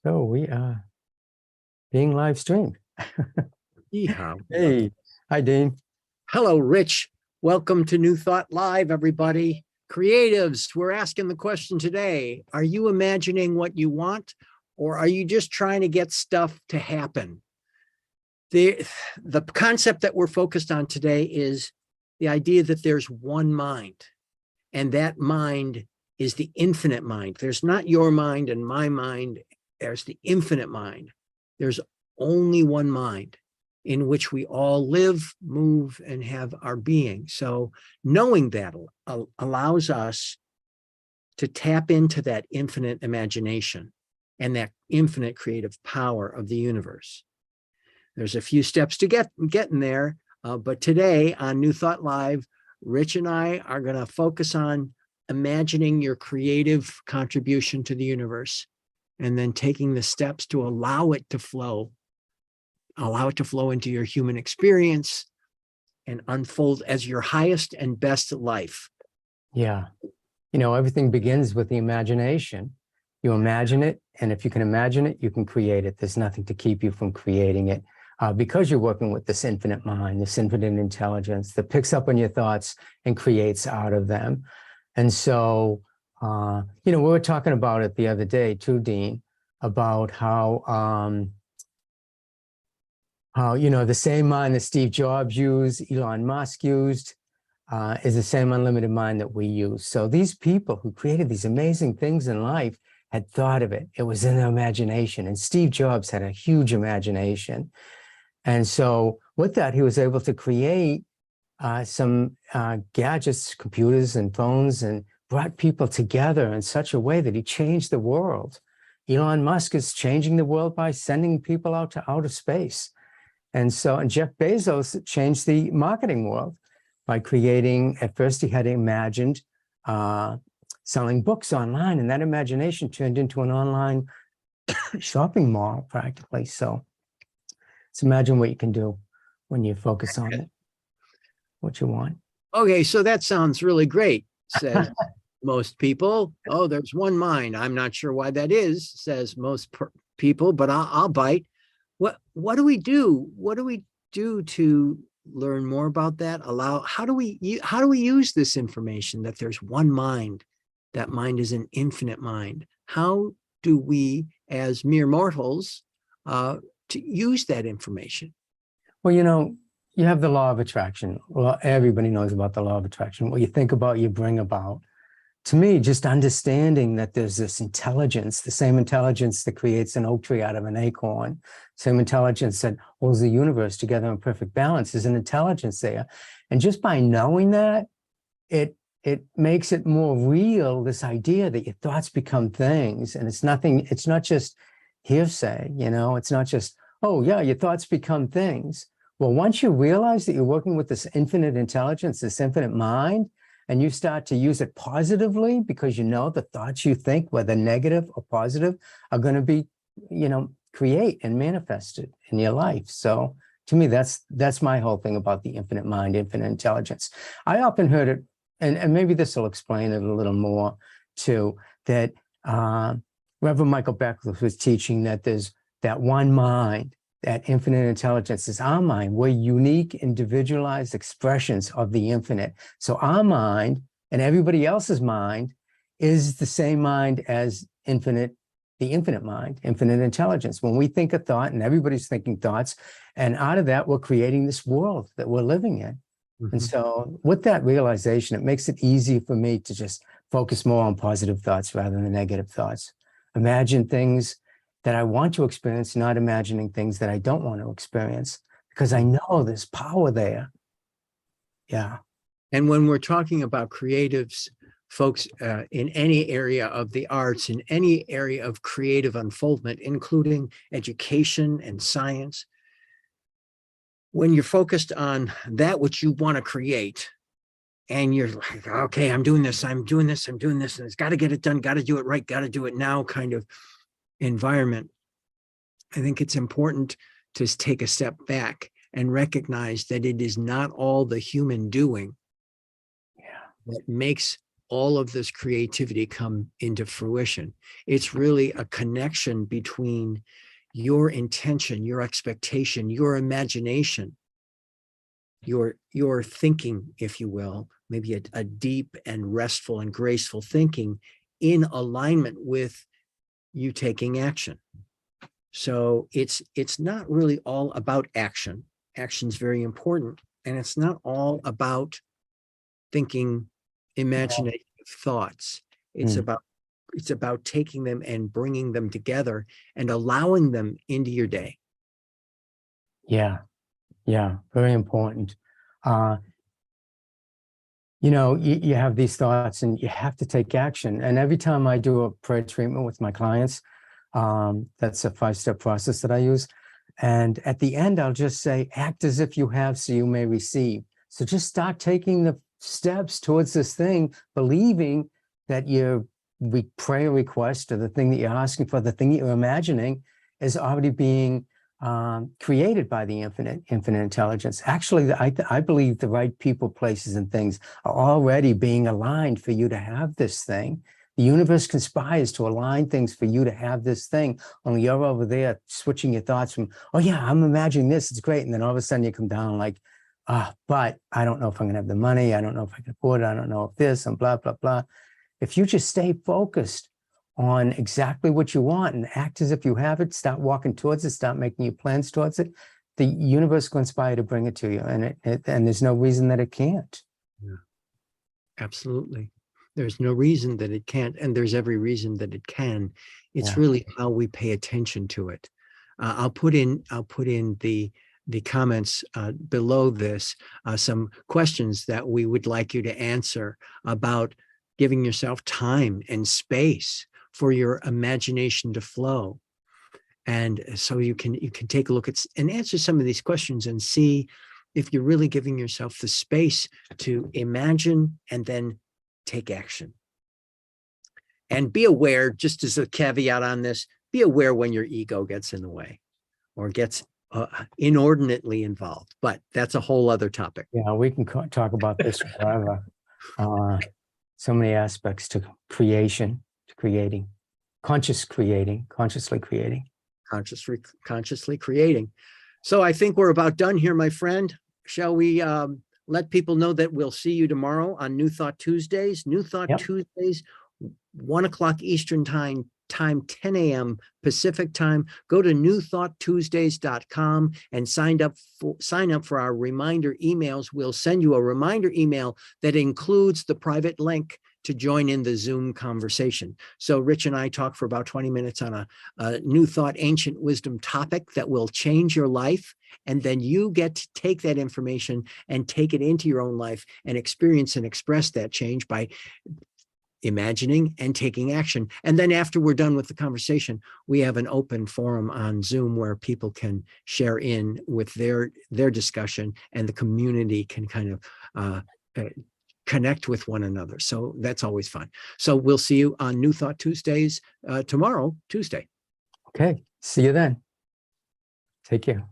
So we are being live streamed. Yeehaw. Hey, hi, Dean. Hello, Rich. Welcome to New Thought Live, everybody. Creatives, we're asking the question today. Are you imagining what you want, or are you just trying to get stuff to happen? The concept that we're focused on today is the idea that there's one mind, and that mind is the infinite mind. There's not your mind and my mind. There's the infinite mind. There's only one mind in which we all live, move, and have our being. So knowing that allows us to tap into that infinite imagination and that infinite creative power of the universe. There's a few steps to getting there, but today on New Thought Live, Rich and I are going to focus on imagining your creative contribution to the universe, and then taking the steps to allow it to flow into your human experience and unfold as your highest and best life. Yeah. You know, everything begins with the imagination. You imagine it, and if you can imagine it, you can create it. There's nothing to keep you from creating it because you're working with this infinite mind, this infinite intelligence that picks up on your thoughts and creates out of them. And so, you know, we were talking about it the other day too, Dean, about how, you know, the same mind that Steve Jobs used, Elon Musk used, is the same unlimited mind that we use. So these people who created these amazing things in life had thought of it. It was in their imagination. And Steve Jobs had a huge imagination. And so with that, he was able to create some gadgets, computers and phones, and brought people together in such a way that he changed the world. Elon Musk is changing the world by sending people out to outer space. And Jeff Bezos changed the marketing world by creating, at first he had imagined selling books online, and that imagination turned into an online shopping mall practically. So imagine what you can do when you focus on it, what you want. Okay, so that sounds really great, says most people. Oh, there's one mind. I'm not sure why that is, says most people, but I'll bite. What do we do? What do we do to learn more about that? How do we use this information that there's one mind? That mind is an infinite mind. How do we, as mere mortals, to use that information? Well, you know, you have the law of attraction. Well, everybody knows about the law of attraction. What you think about, you bring about. To me, just understanding that there's this intelligence, the same intelligence that creates an oak tree out of an acorn, same intelligence that holds the universe together in perfect balance, is an intelligence there. And just by knowing that, it makes it more real, this idea that your thoughts become things. And it's not just hearsay, you know, it's not just, oh yeah, your thoughts become things. Well, once you realize that you're working with this infinite intelligence, this infinite mind, and you start to use it positively because you know the thoughts you think, whether negative or positive, are going to be, you know, create and manifested in your life. So to me, that's my whole thing about the infinite mind, infinite intelligence. I often heard it, and maybe this will explain it a little more too, that Reverend Michael Beckwith was teaching that there's that one mind, that infinite intelligence is our mind. We're unique, individualized expressions of the infinite. So our mind and everybody else's mind is the same mind as the infinite mind, infinite intelligence. When we think a thought, and everybody's thinking thoughts, and out of that, we're creating this world that we're living in. Mm-hmm. And so with that realization, it makes it easy for me to just focus more on positive thoughts rather than negative thoughts. Imagine things that I want to experience, not imagining things that I don't want to experience, because I know there's power there. Yeah. And when we're talking about creatives, folks, in any area of the arts, in any area of creative unfoldment, including education and science, when you're focused on that which you want to create, and you're like, okay, I'm doing this, and it's got to get it done, got to do it right, got to do it now kind of environment, I think it's important to take a step back and recognize that it is not all the human doing that makes all of this creativity come into fruition. It's really a connection between your intention, your expectation, your imagination, your thinking, if you will, maybe a deep and restful and graceful thinking in alignment with you taking action. So it's not really all about action. Action's very important, and it's not all about thinking imaginative thoughts. It's about taking them and bringing them together and allowing them into your day. Yeah. Yeah. Very important. You know, you have these thoughts and you have to take action. And every time I do a prayer treatment with my clients, that's a 5-step process that I use. And at the end, I'll just say, act as if you have, so you may receive. So just start taking the steps towards this thing, believing that your prayer request or the thing that you're asking for, the thing that you're imagining is already being created by the infinite intelligence. Actually, I believe the right people, places, and things are already being aligned for you to have this thing. The universe conspires to align things for you to have this thing. Only you're over there switching your thoughts from, oh yeah, I'm imagining this, it's great. And then all of a sudden you come down like, but I don't know if I'm gonna have the money. I don't know if I can afford it. I don't know if this and blah, blah, blah. If you just stay focused on exactly what you want and act as if you have it, start walking towards it, start making your plans towards it, the universe will conspire to bring it to you. And there's no reason that it can't. Yeah, absolutely. There's no reason that it can't, and there's every reason that it can. It's really how we pay attention to it. I'll put in the comments below this some questions that we would like you to answer about giving yourself time and space for your imagination to flow. And so you can take a look at and answer some of these questions and see if you're really giving yourself the space to imagine and then take action. And be aware, just as a caveat on this, be aware when your ego gets in the way or gets inordinately involved. But that's a whole other topic. Yeah, we can talk about this forever. So many aspects to creation, to creating, consciously creating. Consciously creating. So I think we're about done here, my friend. Shall we let people know that we'll see you tomorrow on New Thought Tuesdays? New Thought Tuesdays, 1 o'clock Eastern time, 10 a.m. Pacific time. Go to newthoughttuesdays.com and sign up for our reminder emails. We'll send you a reminder email that includes the private link to join in the Zoom conversation. So Rich and I talk for about 20 minutes on a New Thought Ancient Wisdom topic that will change your life. And then you get to take that information and take it into your own life and experience and express that change by imagining and taking action. And then after we're done with the conversation, we have an open forum on Zoom where people can share in with their discussion, and the community can kind of connect with one another. So that's always fun. So we'll see you on New Thought Tuesdays tomorrow, Tuesday. Okay, see you then. Take care.